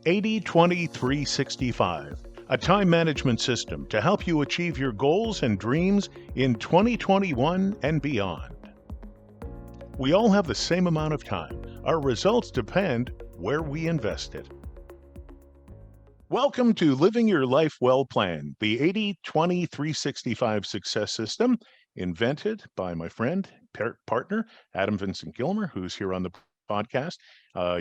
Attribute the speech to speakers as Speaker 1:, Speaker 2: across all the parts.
Speaker 1: 80-20-365, a time management system to help you achieve your goals and dreams in 2021 and beyond. We all have the same amount of time. Our results depend where we invest it. Welcome to Living Your Life Well Planned, the 80-20-365 success system invented by my friend, partner, Adam Vincent Gilmer, who's here on the podcast.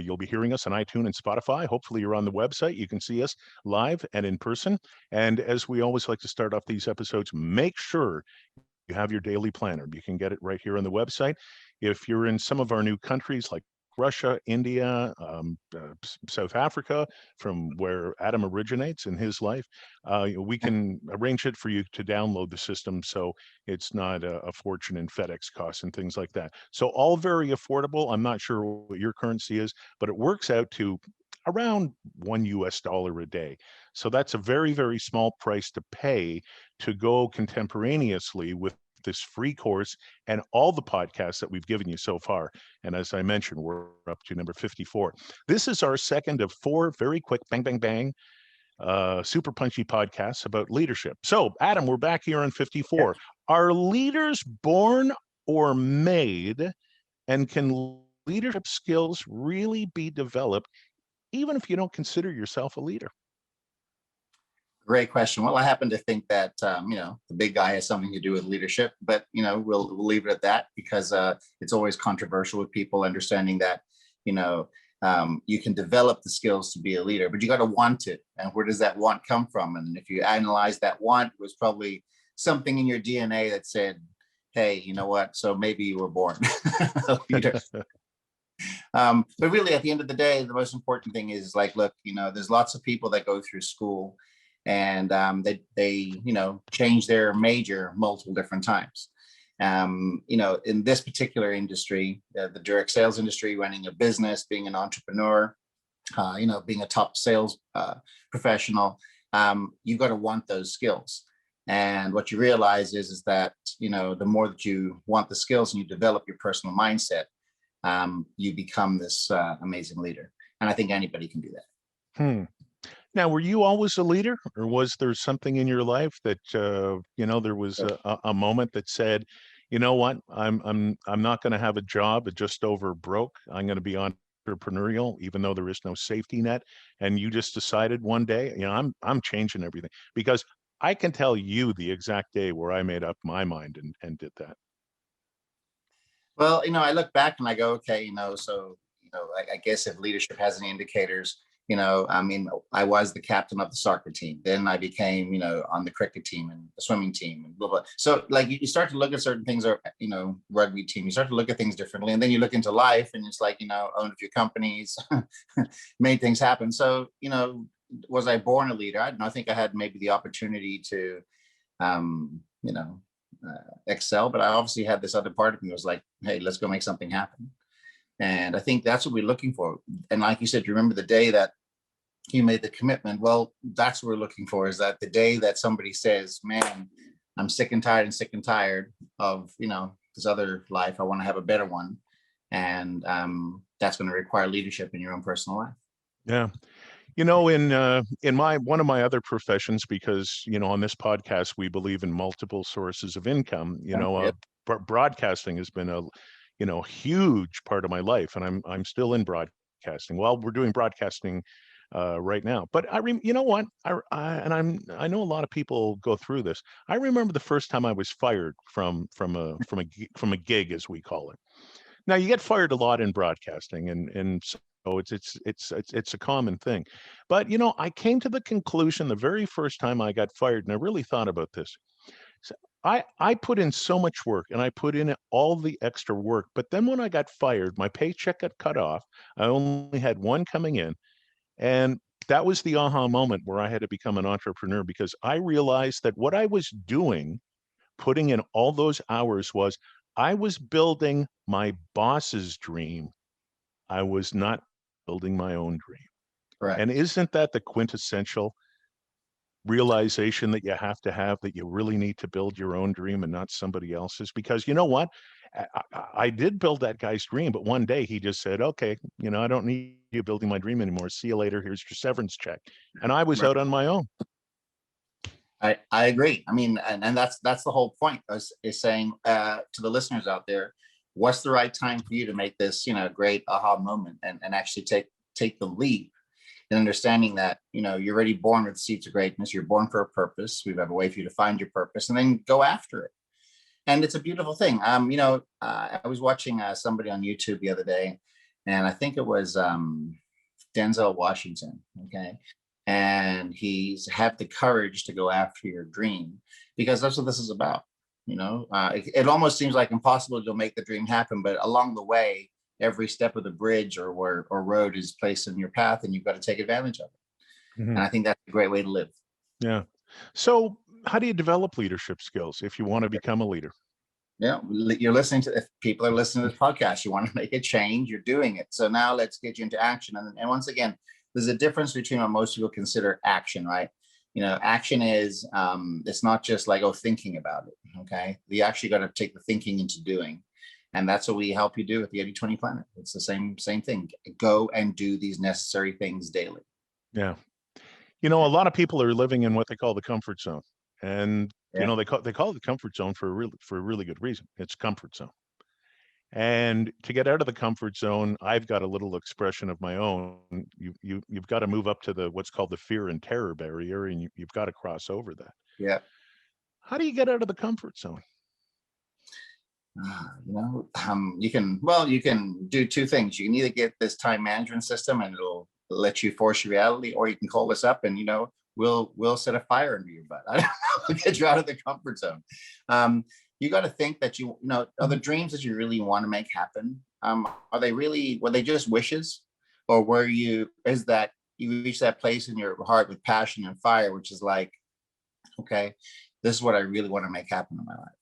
Speaker 1: You'll be hearing us on iTunes and Spotify. Hopefully you're on the website. You can see us live and in person. And as we always like to start off these episodes, make sure you have your daily planner. You can get it right here on the website. If you're in some of our new countries like Russia, India, South Africa, from where Adam originates in his life, we can arrange it for you to download the system so it's not a fortune in FedEx costs and things like that. So all very affordable. I'm not sure what your currency is, but it works out to around $1 a day. So that's a very, very small price to pay to go contemporaneously with this free course and all the podcasts that we've given you so far. And as I mentioned, we're up to number 54. This is our second of four very quick bang, bang, bang, super punchy podcasts about leadership. So Adam, we're back here on 54. Are leaders born or made? And can leadership skills really be developed even if you don't consider yourself a leader?
Speaker 2: Great question. Well, I happen to think that, the big guy has something to do with leadership, but, we'll leave it at that because it's always controversial with people understanding that, you can develop the skills to be a leader, but you got to want it. And where does that want come from? And if you analyze that want, it was probably something in your DNA that said, hey, you know what? So maybe you were born a leader. But really, at the end of the day, the most important thing is look, there's lots of people that go through school and they change their major multiple different times. In this particular industry, the direct sales industry, running a business, being an entrepreneur, being a top sales professional, you've got to want those skills. And what you realize is that, the more that you want the skills and you develop your personal mindset, you become this amazing leader. And I think anybody can do that.
Speaker 1: Now, were you always a leader, or was there something in your life that there was a moment that said, you know what, I'm not going to have a job at just over broke. I'm going to be entrepreneurial, even though there is no safety net. And you just decided one day, I'm changing everything, because I can tell you the exact day where I made up my mind and did that.
Speaker 2: Well, I look back and I go, okay, I guess if leadership has any indicators, I was the captain of the soccer team. Then I became, on the cricket team and the swimming team and blah, blah. So you start to look at certain things, or, rugby team, you start to look at things differently. And then you look into life and it's owned a few companies, made things happen. So, was I born a leader? I think I had maybe the opportunity to, excel, but I obviously had this other part of me was like, hey, let's go make something happen. And I think that's what we're looking for. And like you said, you remember the day that you made the commitment. Well, that's what we're looking for, is that the day that somebody says, man, I'm sick and tired of, this other life. I want to have a better one. And that's going to require leadership in your own personal life.
Speaker 1: Yeah. In one of my other professions, because, on this podcast, we believe in multiple sources of income, broadcasting has been a huge part of my life, and I'm still in broadcasting. Well, we're doing broadcasting right now, but I know a lot of people go through this. I remember the first time I was fired from a gig, as we call it. Now, you get fired a lot in broadcasting, and so it's a common thing. But I came to the conclusion the very first time I got fired, and I really thought about this. So I put in so much work, and I put in all the extra work, but then when I got fired, my paycheck got cut off. I only had one coming in, and that was the aha moment where I had to become an entrepreneur, because I realized that what I was doing, putting in all those hours, was I was building my boss's dream. I was not building my own dream.
Speaker 2: Right.
Speaker 1: And isn't that the quintessential realization that you have to have, that you really need to build your own dream and not somebody else's. Because you know what? I did build that guy's dream, but one day he just said, okay, I don't need you building my dream anymore. See you later. Here's your severance check. And I was
Speaker 2: Right.
Speaker 1: out on my own.
Speaker 2: I agree. I mean, and that's the whole point, is saying to the listeners out there, what's the right time for you to make this, great aha moment, and actually take the leap, and understanding that, you're already born with seeds of greatness. You're born for a purpose. We have a way for you to find your purpose and then go after it. And it's a beautiful thing. I was watching somebody on YouTube the other day, and I think it was Denzel Washington. Okay. And he's had the courage to go after your dream, because that's what this is about. It almost seems like impossible to make the dream happen, but along the way, every step of the bridge or road is placed in your path, and you've got to take advantage of it.
Speaker 1: Mhm.
Speaker 2: And I think that's a great way to live.
Speaker 1: Yeah. So how do you develop leadership skills if you want to become a leader?
Speaker 2: You're listening to, if people are listening to this podcast, you want to make a change, you're doing it. So now let's get you into action. And once again, there's a difference between what most people consider action, right? Action is, it's not just like, thinking about it. Okay. You actually got to take the thinking into doing. And that's what we help you do with the 80/20 Planet. It's the same thing. Go and do these necessary things daily.
Speaker 1: Yeah. A lot of people are living in what they call the comfort zone. And,
Speaker 2: Yeah.
Speaker 1: they call it the comfort zone for a really good reason. It's comfort zone. And to get out of the comfort zone, I've got a little expression of my own. You've got to move up to what's called the fear and terror barrier, and you've got to cross over that.
Speaker 2: Yeah.
Speaker 1: How do you get out of the comfort zone?
Speaker 2: You can do two things. You can either get this time management system, and it'll let you force your reality, or you can call us up and, we'll set a fire under your butt. I don't know, we'll get you out of the comfort zone. You got to think that are the dreams that you really want to make happen, were they just wishes, or is that you reach that place in your heart with passion and fire, which is like, okay, this is what I really want to make happen in my life.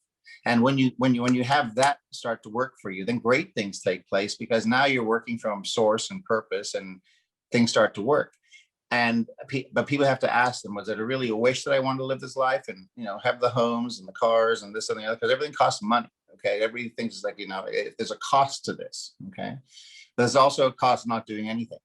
Speaker 2: And when you have that start to work for you, then great things take place, because now you're working from source and purpose, and things start to work. But people have to ask them, was it really a wish that I wanted to live this life and, have the homes and the cars and this and the other? Because everything costs money. Okay. Everything's like, if there's a cost to this. Okay. There's also a cost of not doing anything.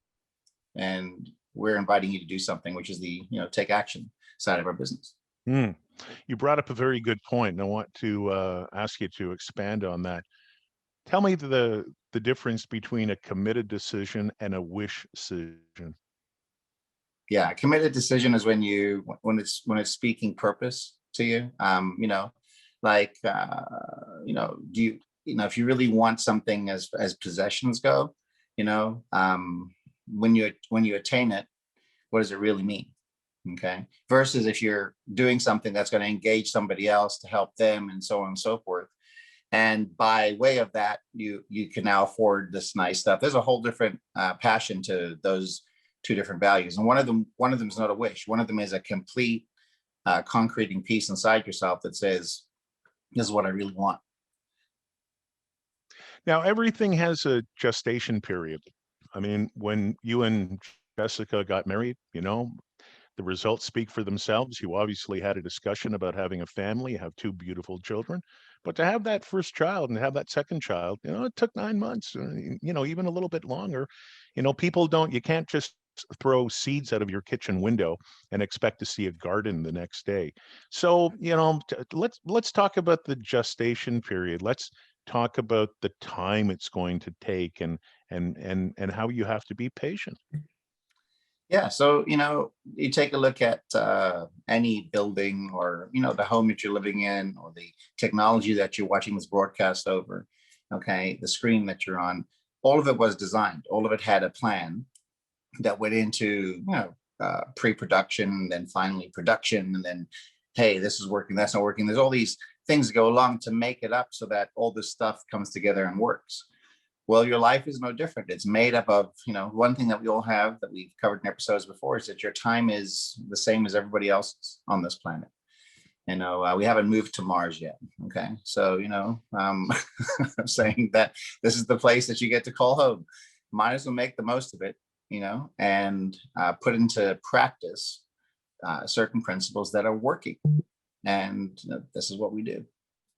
Speaker 2: And we're inviting you to do something, which is the, take action side of our business.
Speaker 1: You brought up a very good point, and I want to ask you to expand on that. Tell me the difference between a committed decision and a wish decision.
Speaker 2: Yeah, a committed decision is when it's speaking purpose to you. Do you, if you really want something as possessions go, when you attain it, what does it really mean? Okay. Versus if you're doing something that's going to engage somebody else to help them, and so on and so forth. And by way of that, you can now afford this nice stuff. There's a whole different passion to those two different values. And one of them is not a wish. One of them is a complete concreting piece inside yourself that says, this is what I really want.
Speaker 1: Now, everything has a gestation period. I mean, when you and Jessica got married, the results speak for themselves. You obviously had a discussion about having a family, have two beautiful children, but to have that first child and have that second child, it took 9 months, even a little bit longer. You can't just throw seeds out of your kitchen window and expect to see a garden the next day. So, let's talk about the gestation period. Let's talk about the time it's going to take, and how you have to be patient.
Speaker 2: Yeah. So, you take a look at any building, or, the home that you're living in, or the technology that you're watching this broadcast over. Okay. The screen that you're on, all of it was designed. All of it had a plan that went into, pre-production, and then finally production. And then, hey, this is working, that's not working. There's all these things that go along to make it up so that all this stuff comes together and works. Well, your life is no different. It's made up of, one thing that we all have, that we've covered in episodes before, is that your time is the same as everybody else's on this planet. We haven't moved to Mars yet. Okay. So, I'm saying that this is the place that you get to call home. Might as well make the most of it, and put into practice certain principles that are working. And this is what we do.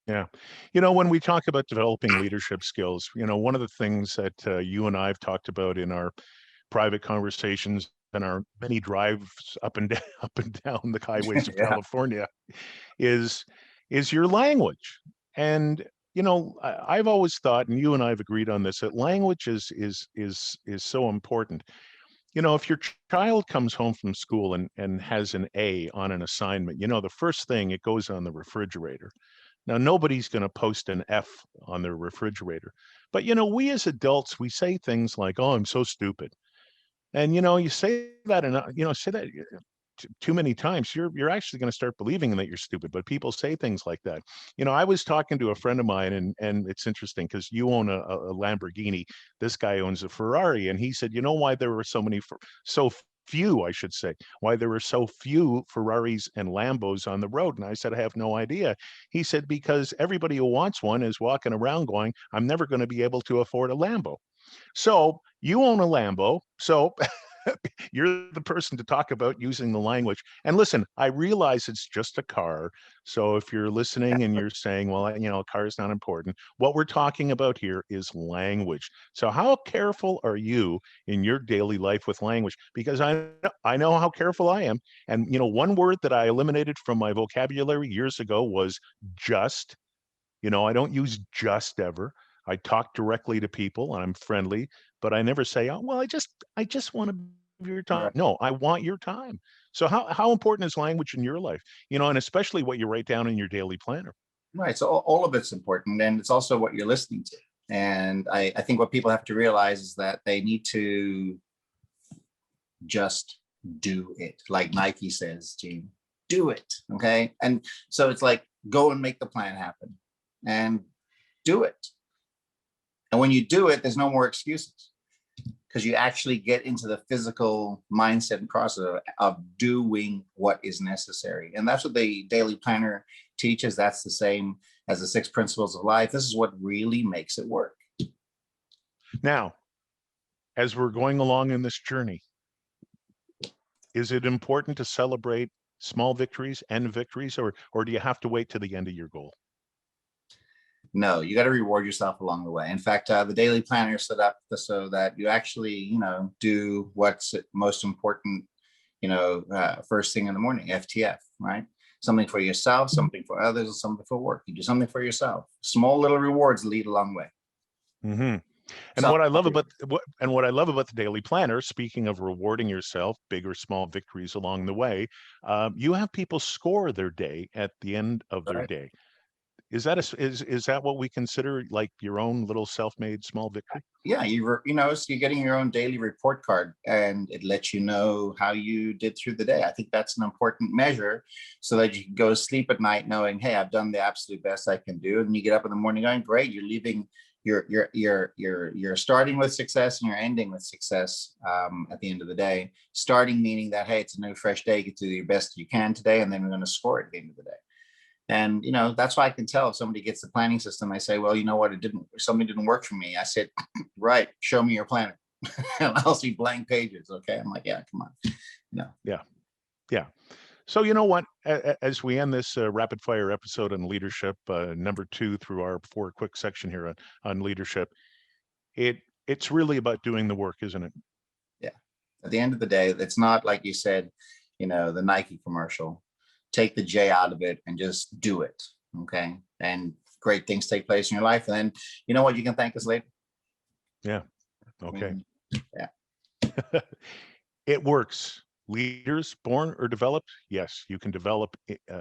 Speaker 1: Yeah. When we talk about developing leadership skills, one of the things that you and I have talked about in our private conversations and our many drives up and down, up and down the highways of
Speaker 2: Yeah.
Speaker 1: California is your language. And I've always thought, and you and I have agreed on this, that language is so important. If your child comes home from school and has an A on an assignment, the first thing, it goes on the refrigerator. Now, nobody's going to post an F on their refrigerator. But, we as adults, we say things like, oh, I'm so stupid. And, you say that, and, say that too many times, you're actually going to start believing that you're stupid. But people say things like that. I was talking to a friend of mine, and it's interesting because you own a Lamborghini. This guy owns a Ferrari, and he said, why there were so few, I should say, why there were so few Ferraris and Lambos on the road. And I said, I have no idea. He said, because everybody who wants one is walking around going, I'm never going to be able to afford a Lambo. So you own a Lambo. So you're the person to talk about using the language. And listen, I realize it's just a car. So if you're listening and you're saying, well, a car is not important, what we're talking about here is language. So how careful are you in your daily life with language? Because I know how careful I am. And, one word that I eliminated from my vocabulary years ago was just. I don't use just ever. I talk directly to people and I'm friendly, but I never say, oh, well, I just want to be your time.
Speaker 2: Right.
Speaker 1: No, I want your time. So how important is language in your life? And especially what you write down in your daily planner.
Speaker 2: Right. So all of it's important, and it's also what you're listening to. And I think what people have to realize is that they need to just do it. Like Nike says, Gene, do it. Okay. And so it's like, go and make the plan happen and do it. And when you do it, there's no more excuses, because you actually get into the physical mindset and process of doing what is necessary. And that's what the daily planner teaches. That's the same as the 6 principles of life. This is what really makes it work.
Speaker 1: Now, as we're going along in this journey, is it important to celebrate small victories and victories, or do you have to wait to the end of your goal?
Speaker 2: No, you got to reward yourself along the way. In fact, the daily planner is set up so that you actually, do what's most important, first thing in the morning, FTF, right? Something for yourself, something for others, and something for work. You do something for yourself. Small little rewards lead a long way.
Speaker 1: Mm-hmm. And
Speaker 2: So,
Speaker 1: what I love about the daily planner, speaking of rewarding yourself, big or small victories along the way, you have people score their day at the end of their
Speaker 2: right?
Speaker 1: day. Is that what we consider like your own little self-made small victory?
Speaker 2: Yeah, so you're getting your own daily report card, and it lets you know how you did through the day. I think that's an important measure, so that you can go to sleep at night knowing, hey, I've done the absolute best I can do, and you get up in the morning going, great. You're leaving. You're starting with success and you're ending with success at the end of the day. Starting meaning that, hey, it's a new fresh day. Get to do your best you can today, and then we're going to score at the end of the day. And that's why I can tell if somebody gets the planning system. I say, well, you know what, something didn't work for me. I said, right, show me your planner. And I'll see blank pages. Okay. I'm like, yeah, come on.
Speaker 1: Yeah. So you know what? As we end this rapid fire episode on leadership, number 2 through our 4 quick section here on leadership, it's really about doing the work, isn't it?
Speaker 2: Yeah. At the end of the day, it's not like you said, the Nike commercial. Take the J out of it and just do it. Okay. And great things take place in your life. And then you know what? You can thank us later.
Speaker 1: Yeah. Okay.
Speaker 2: Yeah.
Speaker 1: It works. Leaders born or developed, yes, you can develop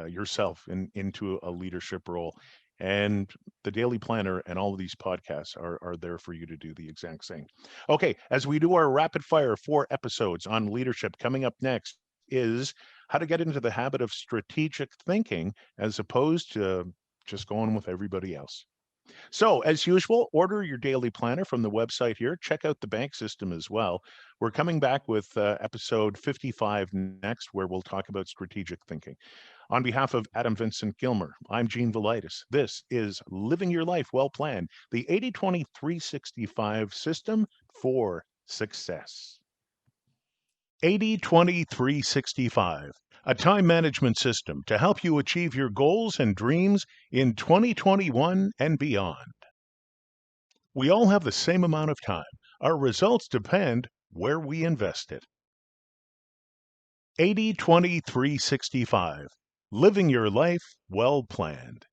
Speaker 1: yourself into a leadership role. And the Daily Planner and all of these podcasts are there for you to do the exact same. Okay, as we do our rapid fire 4 episodes on leadership, coming up next is how to get into the habit of strategic thinking as opposed to just going with everybody else. So, as usual, order your daily planner from the website here. Check out the bank system as well. We're coming back with episode 55 next, where we'll talk about strategic thinking. On behalf of Adam Vincent Gilmer, I'm Gene Velitis. This is Living Your Life Well Planned, the 80-20-365 system for success. 80-20-365, a time management system to help you achieve your goals and dreams in 2021 and beyond. We all have the same amount of time. Our results depend where we invest it. 80-20-365, living your life well planned.